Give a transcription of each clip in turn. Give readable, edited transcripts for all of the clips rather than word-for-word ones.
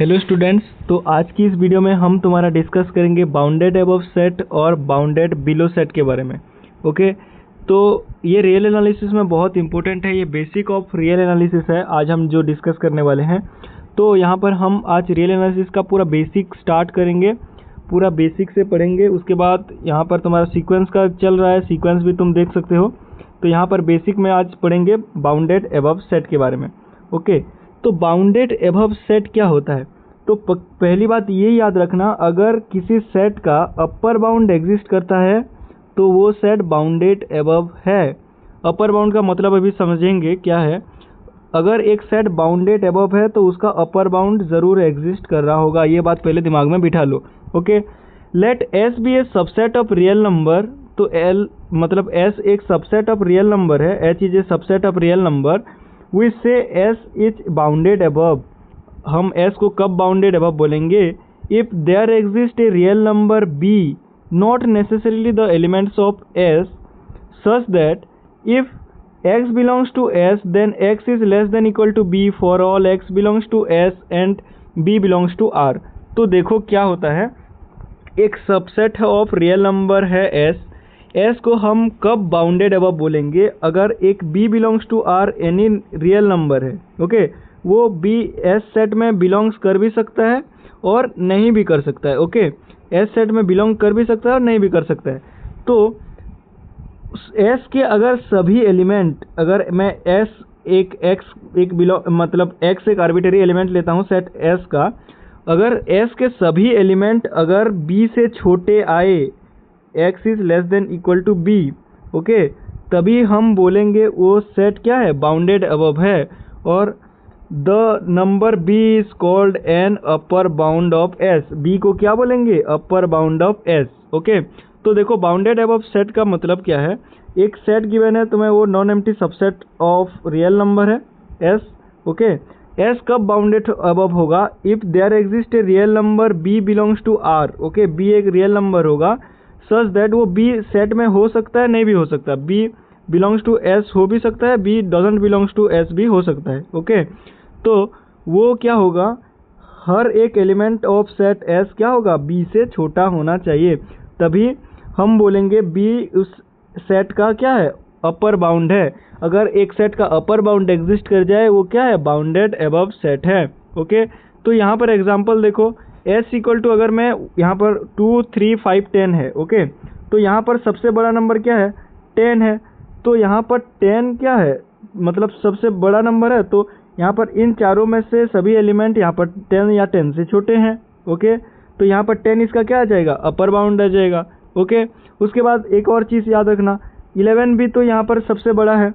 Hello students, तो आज की इस वीडियो में हम तुम्हारा डिस्कस करेंगे बाउंडेड अबव सेट और बाउंडेड बिलो सेट के बारे में। ओके, तो ये रियल एनालिसिस में बहुत इंपॉर्टेंट है, ये बेसिक ऑफ रियल एनालिसिस है आज हम जो डिस्कस करने वाले हैं। तो यहाँ पर हम आज रियल एनालिसिस का पूरा बेसिक स्टार्ट करेंगे, पूरा बेसिक से पढ़ेंगे। उसके बाद यहाँ पर तुम्हारा सीक्वेंस का चल रहा है, सीक्वेंस भी तुम देख सकते हो। तो यहाँ पर बेसिक में आज पढ़ेंगे बाउंडेड अबव सेट के बारे में। ओके, तो बाउंडेड अबव सेट क्या होता है? तो पहली बात ये याद रखना, अगर किसी सेट का अपर बाउंड एग्जिस्ट करता है तो वो सेट बाउंडेड अबव है। अपर बाउंड का मतलब अभी समझेंगे क्या है। अगर एक सेट बाउंडेड अबव है तो उसका अपर बाउंड ज़रूर एग्जिस्ट कर रहा होगा, ये बात पहले दिमाग में बिठा लो। Okay, let S be a subset of real number. तो एल मतलब एस एक सबसेट ऑफ रियल नंबर है, H is a subset of real number. We say S is bounded above. हम एस को कब बाउंडेड अबव बोलेंगे? If there exist a real number b not necessarily the elements of S such that if x belongs to s then x is less than equal to b for all x belongs to s and b belongs to r। तो देखो क्या होता है, एक subset of real number है s को हम कब बाउंडेड अबव बोलेंगे? अगर एक b belongs to r any real number है। ओके, वो b s सेट में बिलोंग्स कर भी सकता है और नहीं भी कर सकता है। ओके, s सेट में बिलोंग कर भी सकता है और नहीं भी कर सकता है। तो s के अगर सभी एलिमेंट, अगर मैं s एक मतलब x एक आर्बिटरी एलिमेंट लेता हूँ सेट s का, अगर s के सभी एलिमेंट अगर b से छोटे आए, x is less than equal to b, okay, तभी हम बोलेंगे वो सेट क्या है? बाउंडेड अबव है। और the number b is called an upper bound of s। b को क्या बोलेंगे? अपर बाउंड ऑफ s। ओके, तो देखो बाउंडेड अबव सेट का मतलब क्या है। एक सेट गिवन है तुम्हें, वो non empty subset of real number है s। ओके, s कब बाउंडेड अबव होगा? If there exist a real number b belongs to r। Okay, b एक रियल नंबर होगा सच दैट वो b सेट में हो सकता है, नहीं भी हो सकता। b बिलोंग्स टू s हो भी सकता है, b doesn't belongs to s भी हो सकता है। ओके, तो वो क्या होगा? हर एक एलिमेंट ऑफ सेट s क्या होगा? b से छोटा होना चाहिए, तभी हम बोलेंगे b उस सेट का क्या है? अपर बाउंड है। अगर एक सेट का अपर बाउंड एग्जिस्ट कर जाए वो क्या है? बाउंडेड अबव सेट है। ओके, तो यहाँ पर एग्जांपल देखो, s इक्वल टू, अगर मैं यहाँ पर 2, 3, 5, 10 है। ओके, तो यहाँ पर सबसे बड़ा नंबर क्या है? 10 है। तो यहाँ पर 10 क्या है? मतलब सबसे बड़ा नंबर है। तो यहाँ पर इन चारों में से सभी एलिमेंट यहाँ पर 10 या 10 से छोटे हैं। ओके, तो यहाँ पर 10 इसका क्या आ जाएगा? अपर बाउंड आ जाएगा। ओके, उसके बाद एक और चीज़ याद रखना, 11 भी तो यहाँ पर सबसे बड़ा है,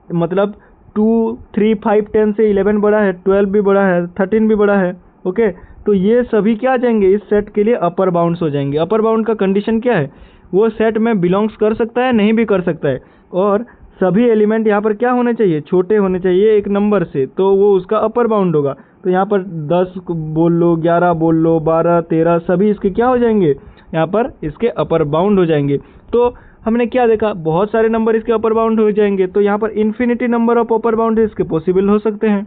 मतलब 2, 3, 5, 10 से 11 बड़ा है, 12 भी बड़ा है, 13 भी बड़ा है। ओके, तो ये सभी क्या आ जाएंगे? इस सेट के लिए अपर बाउंड्स हो जाएंगे। अपर बाउंड का कंडीशन क्या है? वो सेट में बिलोंग्स कर सकता है, नहीं भी कर सकता है, और सभी एलिमेंट यहाँ पर क्या होने चाहिए? छोटे होने चाहिए एक नंबर से, तो वो उसका अपर बाउंड होगा। तो यहाँ पर 10 बोल लो, 11 बोल लो, 12, 13, सभी इसके क्या हो जाएंगे? यहाँ पर इसके अपर बाउंड हो जाएंगे। तो हमने क्या देखा? बहुत सारे नंबर इसके अपर बाउंड हो जाएंगे, तो यहाँ पर infinity number of upper bound इसके पॉसिबल हो सकते हैं।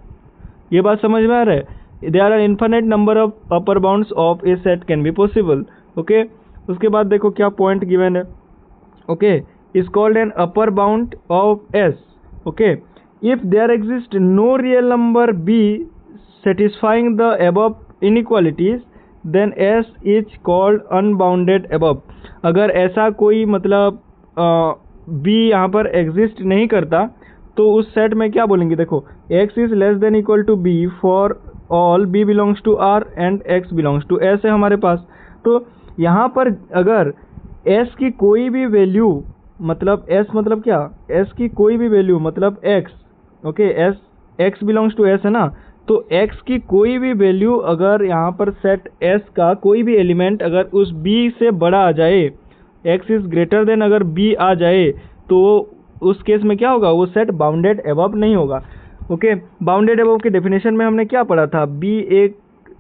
ये बात समझ में आ रहा है? There are infinite number of upper bounds of a set can be possible. Okay, उसके बाद देखो क्या पॉइंट गिवन है। Okay, is called an upper bound of S. Okay, if there exist no real number B satisfying the above inequalities then s is called unbounded above। अगर ऐसा कोई मतलब b यहाँ पर एग्जिस्ट नहीं करता तो उस सेट में क्या बोलेंगे? देखो, x is less than equal to b for all b belongs to r and x belongs to s है हमारे पास। तो यहाँ पर अगर s की कोई भी वैल्यू, मतलब s मतलब क्या? s की कोई भी वैल्यू मतलब x। Okay, x belongs to s है ना, तो x की कोई भी वैल्यू अगर यहाँ पर सेट s का कोई भी एलिमेंट अगर उस b से बड़ा आ जाए, x इज ग्रेटर देन अगर b आ जाए, तो उस केस में क्या होगा? वो सेट बाउंडेड अबव नहीं होगा। ओके, बाउंडेड अबव के डेफिनेशन में हमने क्या पढ़ा था? b एक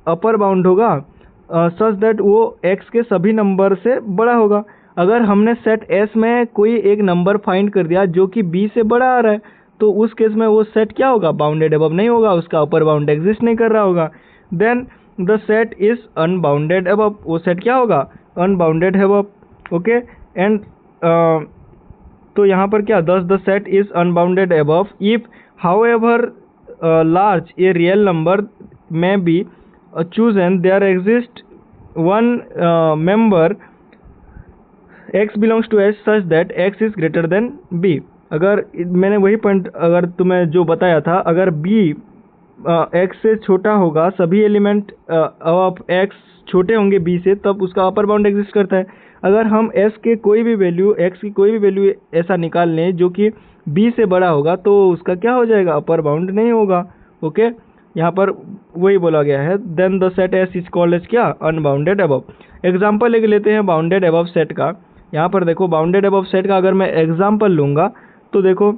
अपर बाउंड होगा सच दैट वो x के सभी नंबर से बड़ा होगा। अगर हमने सेट s में कोई एक नंबर फाइंड कर दिया जो कि b से बड़ा आ रहा है, तो उस केस में वो सेट क्या होगा? बाउंडेड अबव नहीं होगा, उसका अपर बाउंड एग्जिस्ट नहीं कर रहा होगा। Then the set is unbounded above, वो सेट क्या होगा, अनबाउंडेड है अबव, ओके। एंड तो यहाँ पर क्या, दस the set is unbounded above if however large a real number may be chosen, there exists one member x belongs to s such that x is greater than b। अगर मैंने वही point अगर तुम्हें जो बताया था, अगर b x से छोटा होगा, सभी एलिमेंट ऑफ x छोटे होंगे b से, तब उसका अपर बाउंड एग्जिस्ट करता है। अगर हम s के कोई भी वैल्यू, x की कोई भी वैल्यू ऐसा निकाल लें जो कि b से बड़ा होगा, तो उसका क्या हो जाएगा, अपर बाउंड नहीं होगा, ओके। यहाँ पर वही बोला गया है, then the set S is called as क्या, अनबाउंडेड अबव। एग्जाम्पल एक लेते हैं बाउंडेड अबव सेट का। यहाँ पर देखो बाउंडेड अबव सेट का अगर मैं एग्जाम्पल लूँगा तो देखो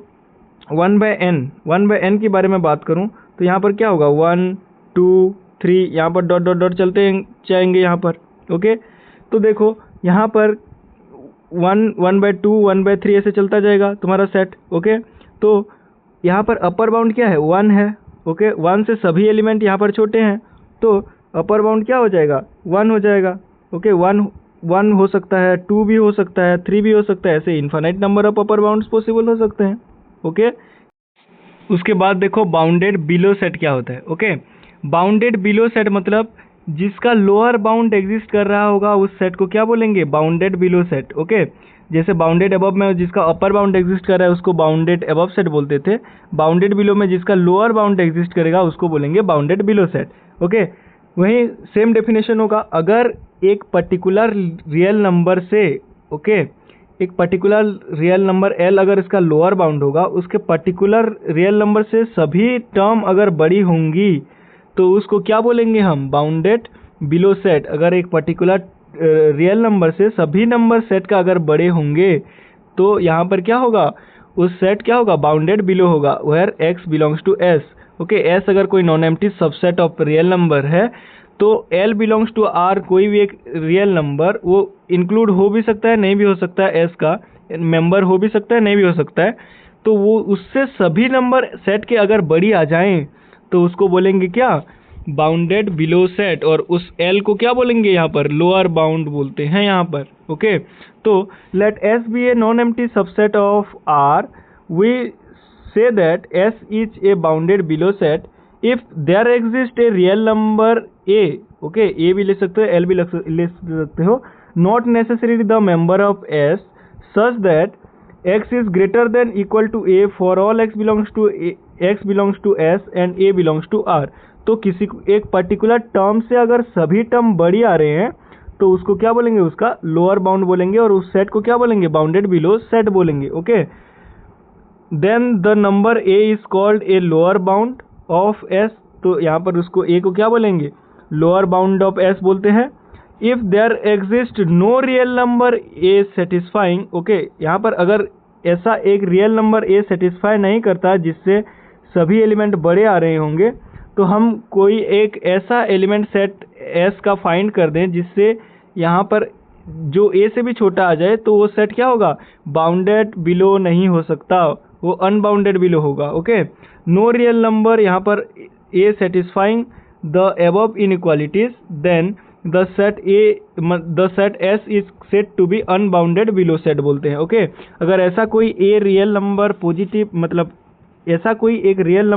1/n के बारे में बात करूँ तो यहाँ पर क्या होगा, 1 2 3, यहाँ पर डॉट डॉट डॉट चलते जाएंगे यहाँ पर, ओके। तो देखो यहाँ पर 1/2 1/3 ऐसे चलता जाएगा तुम्हारा सेट, ओके। तो यहाँ पर अपर बाउंड क्या है, 1 है, ओके। 1 से सभी एलिमेंट यहाँ पर छोटे हैं, तो अपर बाउंड क्या हो जाएगा, 1 हो जाएगा, ओके। 1 हो सकता है, 2 भी हो सकता है, 3 भी हो सकता है, ऐसे infinite number of upper bounds possible हो सकते हैं, ओके। उसके बाद देखो बाउंडेड बिलो सेट क्या होता है, ओके। बाउंडेड बिलो सेट मतलब जिसका लोअर बाउंड एग्जिस्ट कर रहा होगा उस सेट को क्या बोलेंगे, बाउंडेड बिलो सेट, ओके। जैसे बाउंडेड अबव में जिसका अपर बाउंड एग्जिस्ट कर रहा है उसको बाउंडेड अबव सेट बोलते थे, बाउंडेड बिलो में जिसका लोअर बाउंड एग्जिस्ट करेगा उसको बोलेंगे बाउंडेड बिलो सेट, ओके। वहीं सेम डेफिनेशन होगा, अगर एक पर्टिकुलर रियल नंबर से, ओके, एक पर्टिकुलर रियल नंबर l अगर इसका लोअर बाउंड होगा, उसके पर्टिकुलर रियल नंबर से सभी टर्म अगर बड़ी होंगी तो उसको क्या बोलेंगे हम, बाउंडेड बिलो सेट। अगर एक पर्टिकुलर रियल नंबर से सभी नंबर सेट का अगर बड़े होंगे तो यहाँ पर क्या होगा, उस सेट क्या होगा, बाउंडेड बिलो होगा, where x belongs to s, okay. s अगर कोई non empty subset of real number है तो l बिलोंग्स टू r कोई भी एक रियल नंबर, वो इंक्लूड हो भी सकता है, नहीं भी हो सकता है, s का मेंबर हो भी सकता है, नहीं भी हो सकता है, तो वो उससे सभी नंबर सेट के अगर बड़ी आ जाएं तो उसको बोलेंगे क्या, बाउंडेड बिलो सेट। और उस l को क्या बोलेंगे, यहाँ पर लोअर बाउंड बोलते हैं यहाँ पर, ओके। तो let s be a non empty subset of r, we say that s is a bounded below set if there exist a real number a, okay. a भी ले सकते हो, l भी ले सकते हो, not necessary the member of s such that x is greater than equal to a for all x belongs to s and a belongs to r। तो किसी एक पर्टिकुलर टर्म से अगर सभी टर्म बड़ी आ रहे हैं तो उसको क्या बोलेंगे, उसका लोअर बाउंड बोलेंगे, और उस सेट को क्या बोलेंगे, बाउंडेड बिलो सेट बोलेंगे, okay. Then the number a is called a lower bound of s, तो यहाँ पर उसको a को क्या बोलेंगे, लोअर बाउंड ऑफ s बोलते हैं। If there exist no real number a satisfying, okay. यहाँ पर अगर ऐसा एक रियल नंबर a सेटिस्फाई नहीं करता जिससे सभी एलिमेंट बड़े आ रहे होंगे, तो हम कोई एक ऐसा एलिमेंट सेट s का फाइंड कर दें जिससे यहाँ पर जो a से भी छोटा आ जाए, तो वो सेट क्या होगा, बाउंडेड बिलो नहीं हो सकता, वो अनबाउंडेड बिलो होगा, ओके। नो रियल नंबर यहाँ पर a satisfying the above inequalities, then the सेट s is set to be unbounded below set बोलते हैं, ओके। अगर ऐसा कोई a रियल नंबर पॉजिटिव, मतलब ऐसा कोई एक रियल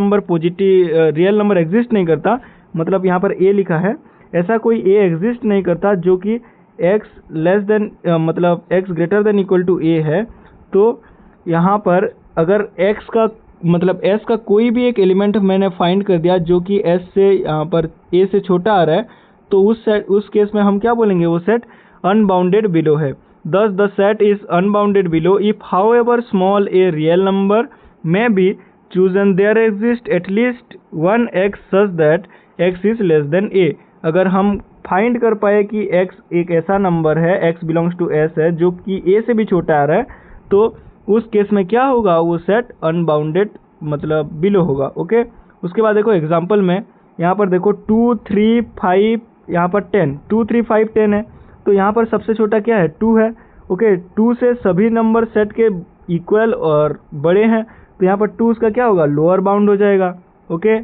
नंबर एग्जिस्ट नहीं करता, मतलब यहाँ पर a लिखा है, ऐसा कोई a एग्जिस्ट नहीं करता जो कि x लेस देन मतलब x greater than equal to a है, तो यहाँ पर अगर x का मतलब s का कोई भी एक एलिमेंट मैंने फाइंड कर दिया जो कि s से यहाँ पर a से छोटा आ रहा है, तो उस केस में हम क्या बोलेंगे, वो सेट अनबाउंडेड बिलो है। दस the set is unbounded below if however small A real number may be chosen there exists at least one x such that x is less than a। अगर हम find कर पाए कि x एक ऐसा number है, x बिलोंग्स टू s है, जो कि a से भी छोटा आ रहा है, तो उस केस में क्या होगा, वो सेट अनबाउंडेड मतलब बिलो होगा, ओके। उसके बाद देखो एग्जांपल में यहाँ पर देखो 2 3 5 यहाँ पर 10, 2 3 5 10 है, तो यहाँ पर सबसे छोटा क्या है, 2 है, ओके। 2 से सभी नंबर सेट के इक्वल और बड़े हैं, तो यहाँ पर 2 उसका क्या होगा, लोअर बाउंड हो जाएगा, ओके।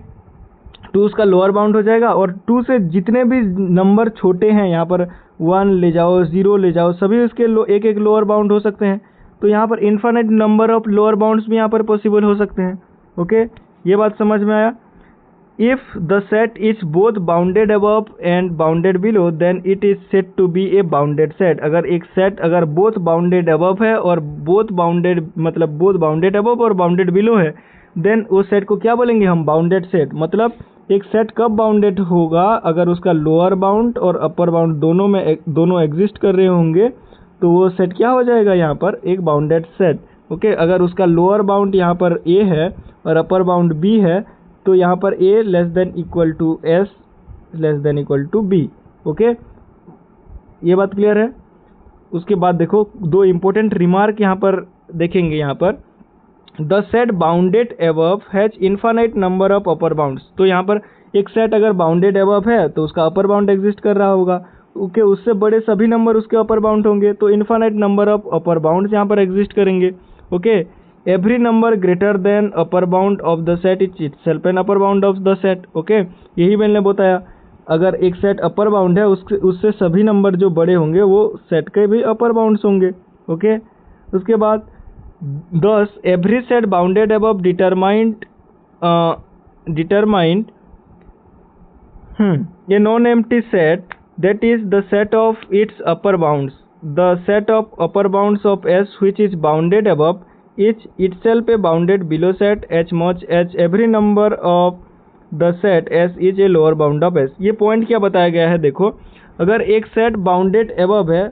2 उसका लोअर बाउंड हो जाएगा, और 2 से जितने भी नंबर छोटे हैं, यहाँ पर 1 ले जाओ, 0 ले जाओ, सभी उसके एक एक लोअर बाउंड हो सकते हैं। तो यहाँ पर infinite number of lower bounds भी यहाँ पर पॉसिबल हो सकते हैं। ओके, ये बात समझ में आया। If the set is both bounded above and bounded below then it is said to be a bounded set. अगर एक सेट अगर बोथ बाउंडेड अबव है और बोथ बाउंडेड मतलब बोथ बाउंडेड अबव और बाउंडेड बिलो है, देन उस set को क्या बोलेंगे हम? Bounded set. मतलब एक सेट कब बाउंडेड होगा? अगर उसका लोअर बाउंड और अपर बाउंड दोनों एग्जिस्ट कर रहे होंगे, तो वो सेट क्या हो जाएगा? यहाँ पर एक बाउंडेड सेट। ओके, अगर उसका लोअर बाउंड यहाँ पर ए है और अपर बाउंड बी है, तो यहाँ पर a less than equal to s less than equal to b। Okay, ये बात क्लियर है। उसके बाद देखो 2 इंपॉर्टेंट रिमार्क यहाँ पर देखेंगे। यहाँ पर the set bounded above has infinite number of upper bounds. तो यहाँ पर एक सेट अगर बाउंडेड अबव है तो उसका अपर बाउंड एग्जिस्ट कर रहा होगा। ओके, उससे बड़े सभी नंबर उसके अपर बाउंड होंगे, तो infinite number of upper bounds यहाँ पर एग्जिस्ट करेंगे। Okay, every number greater than upper bound of the set is itself N upper bound of the set. Okay, यही मैंने बताया, अगर एक सेट अपर बाउंड है उससे सभी नंबर जो बड़े होंगे वो सेट के भी अपर बाउंड्स होंगे। ओके, उसके बाद thus every set bounded above determined a non-empty set that is the set of its upper bounds. The set of upper bounds of S which is bounded above is itself a bounded below set as much as every number of the set S is a lower bound of S। ये point क्या बताया गया है? देखो, अगर एक set bounded above है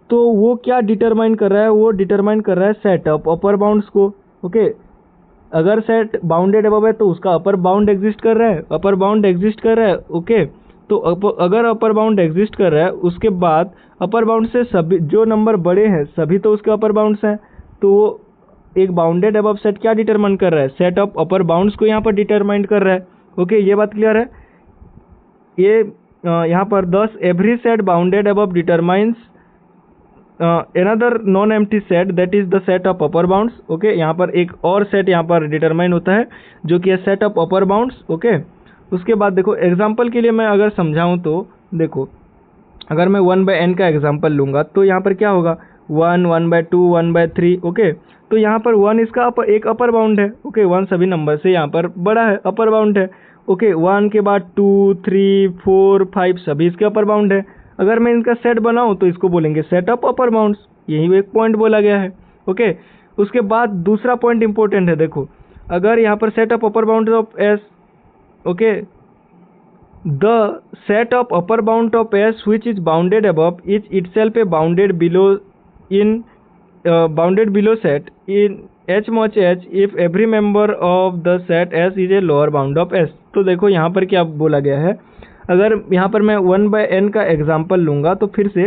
तो वो क्या डिटरमाइन कर रहा है? वो डिटरमाइन कर रहा है सेट ऑफ अपर बाउंड्स को। ओके, अगर सेट बाउंडेड अबव है तो उसका अपर बाउंड एग्जिस्ट कर रहा है, अपर बाउंड एग्जिस्ट कर रहा है। ओके, तो अगर अपर बाउंड एग्जिस्ट कर रहा है, उसके बाद अपर बाउंड से सभी जो नंबर बड़े हैं सभी तो उसके अपर बाउंड्स हैं, तो वो एक बाउंडेड अबव सेट क्या डिटरमाइन कर रहा है? सेट ऑफ अपर बाउंड्स को यहाँ पर डिटरमाइन कर रहा है। ओके, ये बात क्लियर है। ये यहाँ पर 10 every set bounded above determines another non-empty set that is the set of upper bounds। Okay, यहाँ पर एक और सेट यहाँ पर डिटरमाइन होता है जो कि है set of upper bounds. Okay, उसके बाद देखो एग्जांपल के लिए मैं अगर समझाऊं तो देखो, अगर मैं 1/n का एग्जांपल लूंगा तो यहाँ पर क्या होगा? 1, 1/2, 1/3। ओके, तो यहाँ पर 1 इसका एक अपर बाउंड है। ओके, 1 सभी नंबर से यहाँ पर बड़ा है, अपर बाउंड है। ओके, 1 के बाद 2, 3, 4, 5 सभी इसके अपर बाउंड है। अगर मैं इनका सेट बनाऊं तो इसको बोलेंगे सेट ऑफ अपर बाउंड्स। यही एक पॉइंट बोला गया है। ओके, उसके बाद दूसरा पॉइंट इंपॉर्टेंट है। देखो, अगर यहाँ पर set of upper bound of S, okay, the set of upper bound of S which is bounded above is itself A bounded below set in H much H if every member of the set S is a lower bound of S. तो देखो यहाँ पर क्या बोला गया है, अगर यहाँ पर मैं 1/n का एग्जांपल लूँगा तो फिर से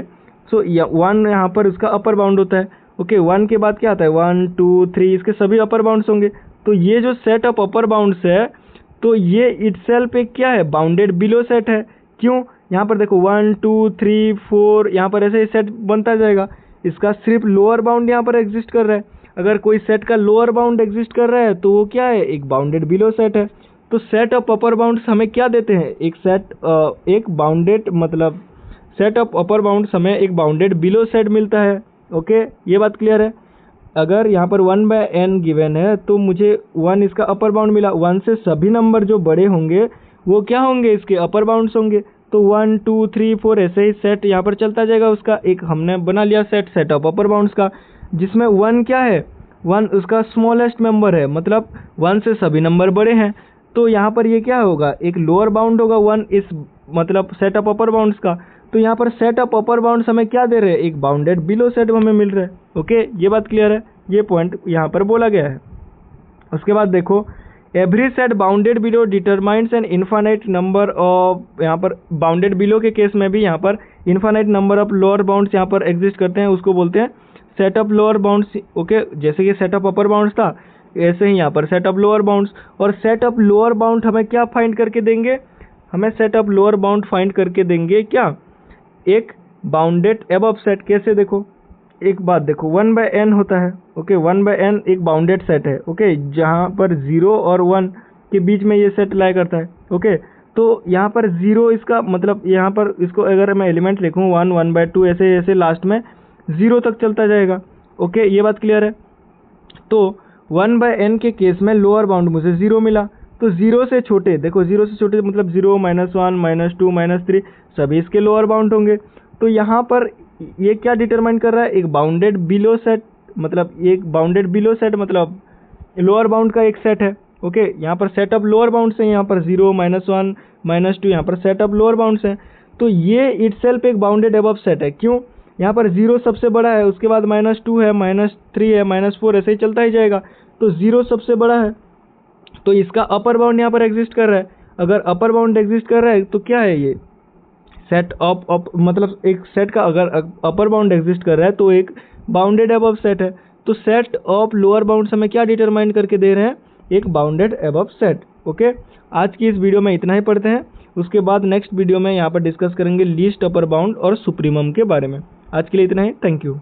1 यहाँ पर उसका अपर बाउंड होता है। ओके, 1 के बाद क्या आता है? 1, 2, 3 इसके सभी अपर बाउंड्स होंगे। तो ये जो सेट ऑफ अपर बाउंड्स है तो ये इटसेल्फ एक क्या है? बाउंडेड बिलो सेट है। क्यों? यहाँ पर देखो 1, 2, 3, 4 यहाँ पर ऐसे ही सेट बनता जाएगा। इसका सिर्फ लोअर बाउंड यहाँ पर एग्जिस्ट कर रहा है। अगर कोई सेट का लोअर बाउंड एग्जिस्ट कर रहा है तो वो क्या है? एक बाउंडेड बिलो सेट है। तो सेट ऑफ अपर बाउंड्स हमें क्या देते हैं? एक बाउंडेड मतलब सेट ऑफ अपर बाउंड्स हमें एक बाउंडेड बिलो सेट मिलता है। ओके, ये बात क्लियर है। अगर यहाँ पर 1/n गिवन है तो मुझे 1 इसका अपर बाउंड मिला। 1 से सभी नंबर जो बड़े होंगे वो क्या होंगे? इसके अपर बाउंड्स होंगे। तो 1, 2, 3, 4 ऐसे ही सेट यहाँ पर चलता जाएगा। उसका एक हमने बना लिया सेट ऑफ अपर बाउंड्स का, जिसमें 1 क्या है? 1 उसका स्मॉलेस्ट मेंबर है, मतलब 1 से सभी नंबर बड़े हैं। तो यहाँ पर ये क्या होगा? एक लोअर बाउंड होगा 1 इस मतलब सेट ऑफ अपर बाउंड्स का। तो यहाँ पर सेट ऑफ अपर बाउंड्स हमें क्या दे रहे हैं? एक बाउंडेड बिलो सेट हमें मिल रहा है। ओके, ये बात क्लियर है। ये पॉइंट यहाँ पर बोला गया है। उसके बाद देखो, every set bounded below determines an infinite number of, यहाँ पर बाउंडेड बिलो के केस में भी यहाँ पर infinite number of lower bounds यहाँ पर एग्जिस्ट करते हैं, उसको बोलते हैं set of lower bounds. Okay, जैसे कि सेट ऑफ अपर बाउंड्स था ऐसे ही यहाँ पर सेट ऑफ लोअर बाउंड्स। और सेट ऑफ लोअर बाउंड हमें क्या फाइंड करके देंगे? हमें set of lower bound find करके देंगे क्या? एक बाउंडेड अबव सेट। कैसे? देखो, एक बात देखो, 1/n होता है। ओके, 1/n एक बाउंडेड सेट है। ओके, जहाँ पर 0 और 1 के बीच में ये सेट लाई करता है। ओके, तो यहाँ पर 0 इसका मतलब यहाँ पर इसको अगर मैं एलिमेंट लिखूँ 1, 1/2 ऐसे ऐसे लास्ट में 0 तक चलता जाएगा। ओके, ये बात क्लियर है। तो 1/n के केस में लोअर बाउंड मुझे 0 मिला, तो 0 से छोटे देखो, 0 से छोटे मतलब 0, -1, -2, -3 सभी इसके लोअर बाउंड होंगे। तो यहाँ पर ये क्या डिटरमाइन कर रहा है, एक बाउंडेड बिलो सेट, मतलब एक बाउंडेड बिलो सेट मतलब लोअर बाउंड का एक सेट है। ओके, यहाँ पर सेट ऑफ लोअर बाउंड्स हैं, यहाँ पर 0, -1, -2 यहाँ पर सेट ऑफ लोअर बाउंड्स हैं। तो ये इटसेल्फ एक बाउंडेड अबव सेट है। क्यों? यहाँ पर 0 सबसे बड़ा है, उसके बाद -2 है, -3 है, -4 ऐसे ही चलता ही जाएगा। तो 0 सबसे बड़ा है, तो इसका अपर बाउंड यहाँ पर एग्जिस्ट कर रहा है। अगर अपर बाउंड एग्जिस्ट कर रहा है तो क्या है ये सेट ऑफ मतलब एक सेट का अगर अपर बाउंड एग्जिस्ट कर रहा है तो एक बाउंडेड अबव सेट है। तो सेट ऑफ लोअर बाउंड्स हमें क्या डिटरमाइन करके दे रहे हैं, एक बाउंडेड अबव सेट। ओके, आज की इस वीडियो में इतना ही पढ़ते हैं, उसके बाद नेक्स्ट वीडियो में यहाँ पर डिस्कस करेंगे लीस्ट अपर बाउंड और सुप्रीमम के बारे में। आज के लिए इतना ही, थैंक यू।